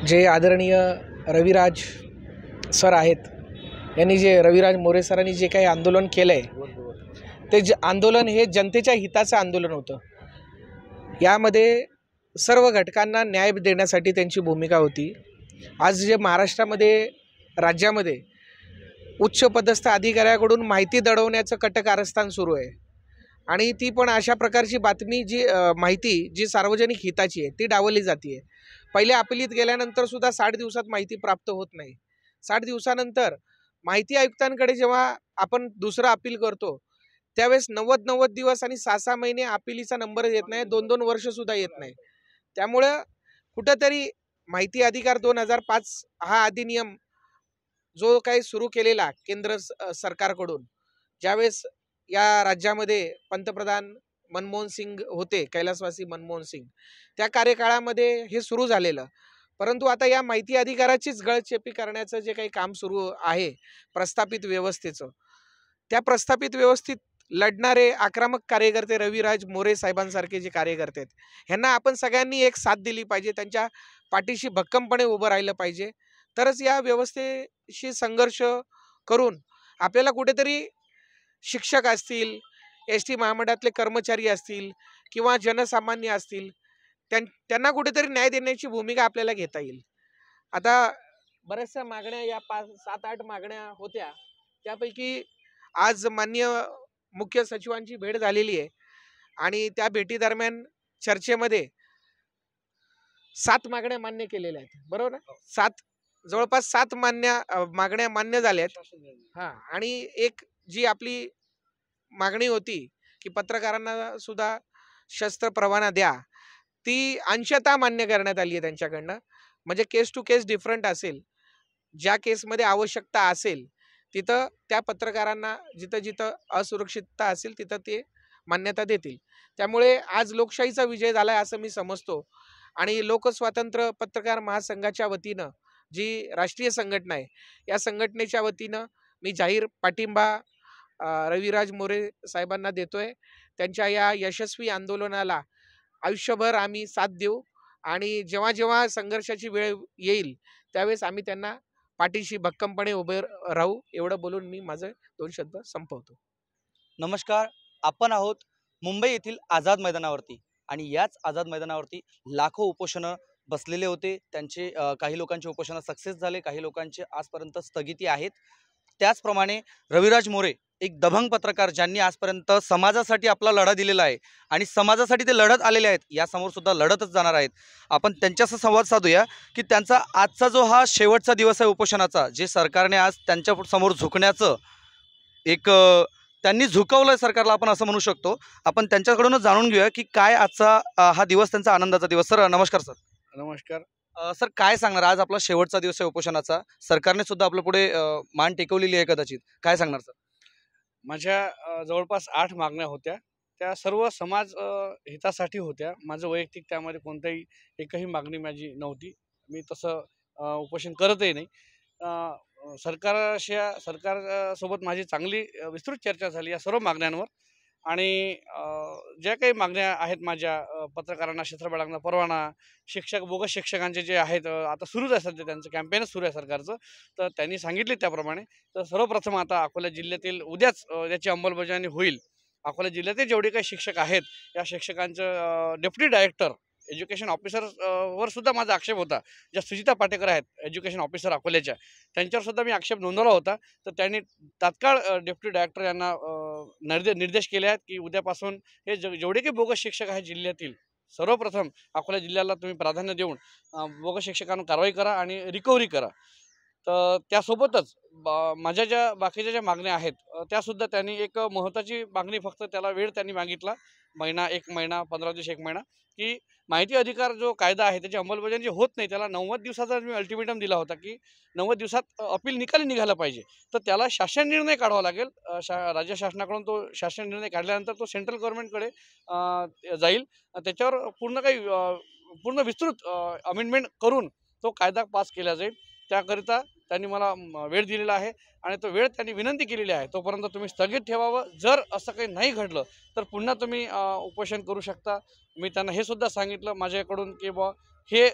जे आदरणीय रविराज सर आहेत, यांनी जे रविराज मोरे सरांनी जे काही आंदोलन केलं आहे ते आंदोलन हे जनतेच्या हिताचं आंदोलन होतं। यामध्ये सर्व घटकांना न्याय देण्यासाठी त्यांची भूमिका होती। आज जे महाराष्ट्रामध्ये राज्यामध्ये उच्च पदस्थ अधिकाऱ्याकडून माहिती दडवण्याचं कट कारस्थान सुरू आहे आणि ती पण अशा प्रकारची बातमी माहिती जी सार्वजनिक हिताची आहे ती डावलली जाते। पहिले अपीलीत गेल्यानंतर सुद्धा 60 दिवसात माहिती प्राप्त होत नाही। 60 दिवसानंतर माहिती आयुक्तांकडे जेव्हा आपण दुसरं अपील करतो त्यावेळेस 90 दिवस आणि 6 महिने अपीलीचा नंबर येत नाही, 2 वर्ष सुद्धा येत नाही। त्यामुळे कुठेतरी माहिती अधिकार 2005 हा अधिनियम जो काही सुरू केलेला केंद्र सरकारकडून, ज्यावेळेस या राज्यामध्ये पंतप्रधान मनमोहन सिंग होते, कैलासवासी मनमोहन सिंग, त्या कार्यकाळामध्ये हे सुरू झालेलं। परंतु आता या माहिती अधिकाराचीच गळचेपी करण्याचं जे काही काम सुरू आहे प्रस्थापित व्यवस्थेचं, त्या प्रस्थापित व्यवस्थित लढणारे आक्रमक कार्यकर्ते रविराज मोरे साहेबांसारखे जे कार्यकर्ते आहेत, ह्यांना आपण सगळ्यांनी एक साथ दिली पाहिजे, त्यांच्या पाठीशी भक्कमपणे उभं राहिलं पाहिजे। तरच या व्यवस्थेशी संघर्ष करून आपल्याला कुठेतरी शिक्षक असतील, एस.टी. महामंडळातले कर्मचारी असतील किंवा जनसामान्य असतील, त्यांना कुठेतरी न्याय देण्याची भूमिका आपल्याला घेता येईल। आता बऱ्याचशा मागण्या, या 7-8 मागण्या होत्या, त्यापैकी आज माननीय मुख्य सचिवांची भेट झालेली आहे आणि त्या भेटीदरम्यान चर्चेमध्ये 7 मागण्या मान्य केलेल्या आहेत, बरोबर ना? जवळपास 7 मागण्या मान्य झाल्या आहेत। आणि एक जी आपली मागणी होती की पत्रकारांना सुद्धा शस्त्र परवाना द्या, ती अंशतः मान्य करण्यात आली आहे त्यांच्याकडनं। म्हणजे केस टू केस डिफरंट असेल, ज्या केसमध्ये आवश्यकता असेल तिथं त्या पत्रकारांना जिथं जिथं असुरक्षितता असेल तिथं ते मान्यता देतील। त्यामुळे आज लोकशाहीचा विजय झाला आहे असं मी समजतो। आणि लोकस्वातंत्र्य पत्रकार महासंघाच्या वतीनं जी राष्ट्रीय संघटना आहे, या संघटनेच्या वतीनं मी जाहीर पाठिंबा रविराज मोरे साहेबांना देतोय। त्यांच्या या यशस्वी आंदोलनाला आयुष्यभर आम्ही साथ देऊ आणि जेव्हा जेव्हा संघर्षाची वेळ येईल त्यावेळेस आम्ही त्यांना पाठीशी भक्कमपणे उभे राहू, एवढं बोलून मी माझे 2 शब्द संपवतो। नमस्कार, आपण आहोत मुंबई येथील आझाद मैदानावरती आणि याच आझाद मैदानावरती लाखो उपोषणं बसलेले होते। त्यांचे काही लोकांचे उपोषणं सक्सेस झाले, काही लोकांचे आजपर्यंत स्थगिती आहेत। त्याचप्रमाणे रविराज मोरे एक दबंग पत्रकार, ज्यांनी आजपर्यंत समाजासाठी आपला लढा दिलेला आहे आणि समाजासाठी ते लढत आलेले आहेत, यासमोर सुद्धा लढतच जाणार आहेत। आपण त्यांच्याशी संवाद साधूया की त्यांचा आजचा जो हा शेवटचा दिवस आहे उपोषणाचा, जे सरकारने आज त्यांच्या समोर झुकण्याचं एक त्यांनी झुकवलंय सरकारला, आपण असं म्हणू शकतो। आपण त्यांच्याकडूनच जाणून घेऊया की काय आजचा हा दिवस त्यांचा आनंदाचा दिवस। सर नमस्कार। सर नमस्कार। सर काय सांगणार, आज आपला शेवटचा दिवस आहे उपोषणाचा, सरकारने सुद्धा आपल्या पुढे मान टेकवलेली आहे कदाचित, काय सांगणार सर? माझ्या जवळपास 8 मागण्या होत्या, त्या सर्व समाज हितासाठी होत्या। माझं वैयक्तिक त्यामध्ये कोणताही एकही मागणी माझी नव्हती। मी तसं उपोषण करतही नाही। सरकारसोबत माझी चांगली विस्तृत चर्चा झाली या सर्व मागण्यांवर। आणि ज्या काही मागण्या आहेत माझ्या, पत्रकारांना शस्त्र बाळगणं परवाना, बोगस शिक्षकांचे जे आहेत, आता सुरूच आहे सध्या त्यांचं कॅम्पेनच सुरू आहे सरकारचं, तर त्यांनी सांगितले त्याप्रमाणे। तर सर्वप्रथम आता अकोला जिल्ह्यातील उद्याच याची अंमलबजावणी होईल। अकोला जिल्ह्यातील जेवढे काही शिक्षक आहेत, या शिक्षकांचं डेप्युटी डायरेक्टर एज्युकेशन ऑफिसर वर सुद्धा माझा आक्षेप होता। ज्या सुजिता पाटेकर आहेत एज्युकेशन ऑफिसर अकोल्याच्या, त्यांच्यावर सुद्धा मी आक्षेप नोंदवला होता। तर त्यांनी तात्काळ डेप्युटी डायरेक्टर यांना निर्देश केले आहेत की उद्यापासून हे जेवढे काही बोगस शिक्षक आहेत जिल्ह्यातील, सर्वप्रथम अकोला जिल्ह्याला तुम्ही प्राधान्य देऊन बोगस शिक्षकांवर कारवाई करा आणि रिकव्हरी करा। तर त्यासोबतच माझ्या ज्या बाकीच्या ज्या मागण्या आहेत त्यासुद्धा त्यांनी एक महत्त्वाची मागणी, फक्त त्याला वेळ त्यांनी मागितला, 1 महिना 15 दिवस 1 महिना, की माहिती अधिकार जो कायदा आहे त्याची अंमलबजावणी होत नाही, त्याला 90 दिवसाचा मी अल्टिमेटम दिला होता की 90 दिवसात अपील निकाली निघाला पाहिजे। तर त्याला शासन निर्णय काढावा लागेल। राज्य शासनाकडून तो शासन निर्णय काढल्यानंतर तो सेंट्रल गव्हर्नमेंटकडे जाईल। त्याच्यावर पूर्ण विस्तृत अमेंडमेंट करून तो कायदा पास केला जाईल। त्याकरिता त्यांनी मला वेळ दिलेला आहे आणि तो वेळ त्यांनी विनंती केलेली आहे, तोपर्यंत तुम्ही स्थगित ठेवावं। जर असं काही नाही घडलं तर पुन्हा तुम्ही उपोषण करू शकता। मी त्यांना हे सुद्धा सांगितलं माझ्याकडून की हे